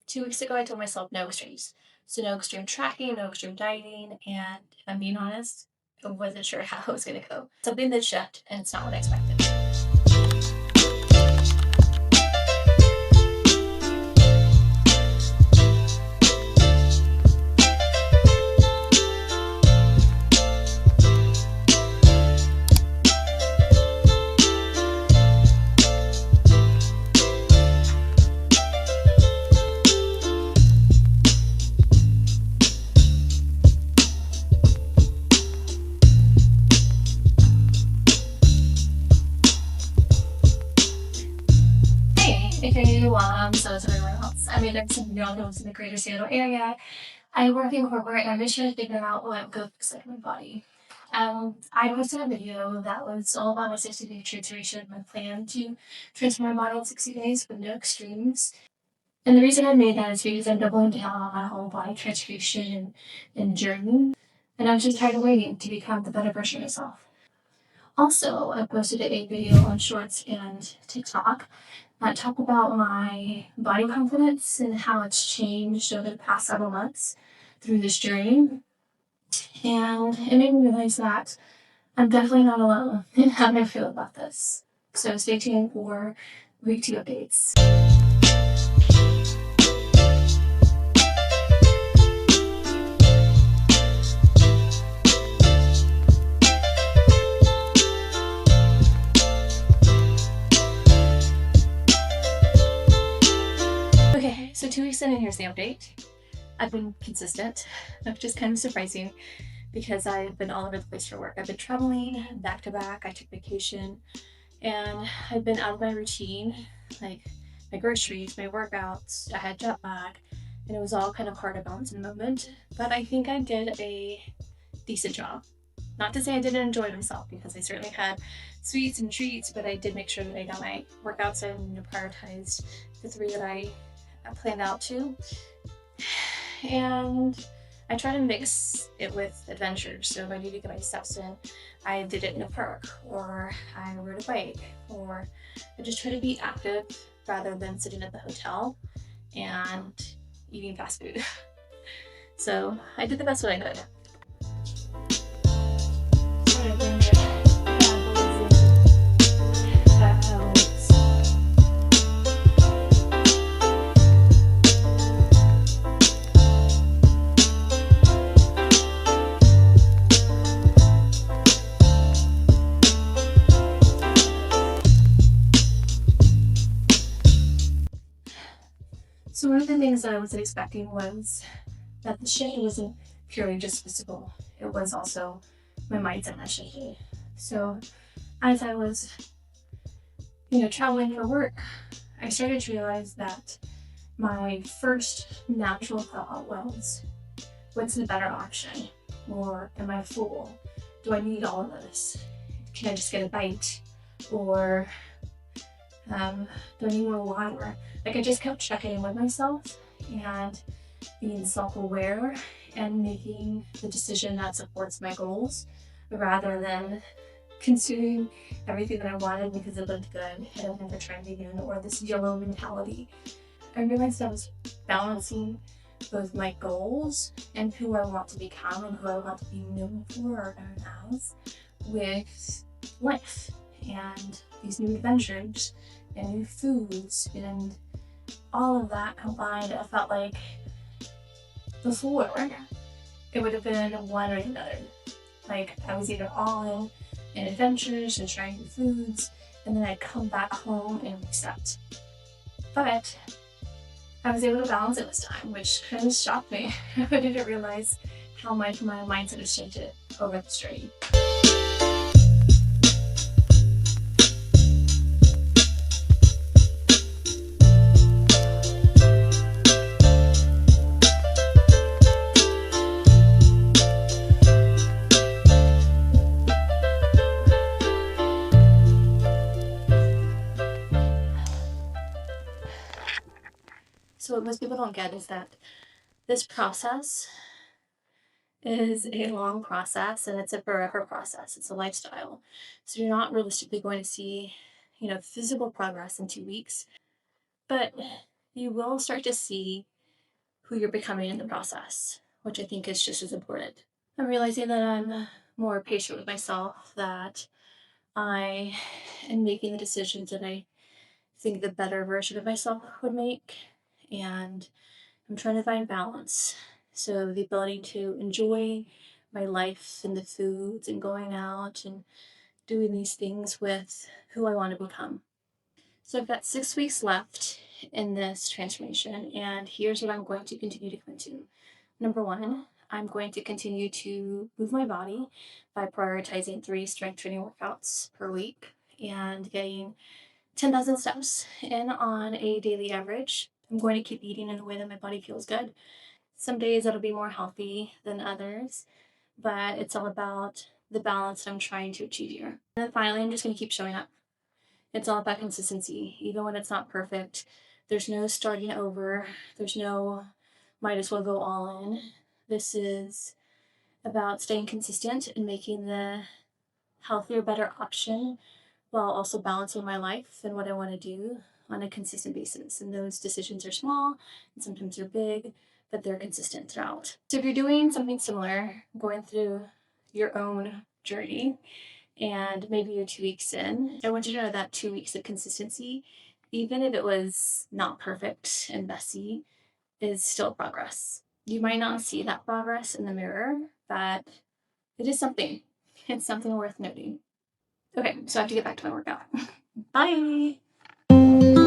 2 weeks ago, I told myself no extremes. So no extreme tracking, no extreme dieting, and if I'm being honest, I wasn't sure how it was gonna go. Something that shift, and it's not what I expected. Hey, aka so is everyone else. I'm a Dixon girl who lives in the greater Seattle area. I work in corporate and I'm just trying to figure out what good looks like in my body. I posted a video that was all about my 60-day transformation, my plan to transform my body in 60 days with no extremes. And the reason I made that is because I'm doubling down on my whole body transformation and journey. And I'm just tired of waiting to become the better version of myself. Also, I posted a video on Shorts and TikTok that talked about my body confidence and how it's changed over the past several months through this journey. And it made me realize that I'm definitely not alone in how I feel about this. So stay tuned for week 2 updates. Okay, so 2 weeks in and here's the update. I've been consistent, which is kind of surprising because I've been all over the place for work. I've been traveling back to back, I took vacation, and I've been out of my routine, like my groceries, my workouts, I had jet lag, and it was all kind of hard to balance in the moment. But I think I did a decent job. Not to say I didn't enjoy myself, because I certainly had sweets and treats, but I did make sure that I got my workouts in and prioritized the 3 that I planned out to. And I try to mix it with adventures. So if I need to get my steps in, I did it in a park, or I rode a bike, or I just try to be active rather than sitting at the hotel and eating fast food. So I did the best that I could. So one of the things that I wasn't expecting was that the shift wasn't purely just physical. It was also my mindset that shifted. So as I was, traveling for work, I started to realize that my first natural thought was, what's the better option? Or am I full? Do I need all of this? Can I just get a bite? Or do I need more water? Like, I just kept checking in with myself and being self-aware and making the decision that supports my goals rather than consuming everything that I wanted because it looked good and I'll never try it again, or this YOLO mentality. I realized I was balancing both my goals and who I want to become and who I want to be known for or known as with life and these new adventures and new foods and all of that combined. I felt like before it would have been one or the other. Like, I was either all in adventures and trying new foods, and then I'd come back home and reset. But I was able to balance it this time, which kind of shocked me. I didn't realize how much my mindset has shifted over this journey. So what most people don't get is that this process is a long process and it's a forever process. It's a lifestyle. So you're not realistically going to see, physical progress in 2 weeks, but you will start to see who you're becoming in the process, which I think is just as important. I'm realizing that I'm more patient with myself, that I am making the decisions that I think the better version of myself would make, and I'm trying to find balance. So the ability to enjoy my life and the foods and going out and doing these things with who I want to become. So I've got 6 weeks left in this transformation, and here's what I'm going to continue to commit to. Number one, I'm going to continue to move my body by prioritizing 3 strength training workouts per week and getting 10,000 steps in on a daily average. I'm going to keep eating in a way that my body feels good. Some days it'll be more healthy than others, but it's all about the balance that I'm trying to achieve here. And then finally, I'm just going to keep showing up. It's all about consistency. Even when it's not perfect, there's no starting over. There's no might as well go all in. This is about staying consistent and making the healthier, better option while also balancing my life and what I want to do on a consistent basis. And those decisions are small and sometimes they're big, but they're consistent throughout. So if you're doing something similar, going through your own journey, and maybe you're 2 weeks in, I want you to know that 2 weeks of consistency, even if it was not perfect and messy, is still progress. You might not see that progress in the mirror, but it is something. It's something worth noting. Okay, so I have to get back to my workout. Bye.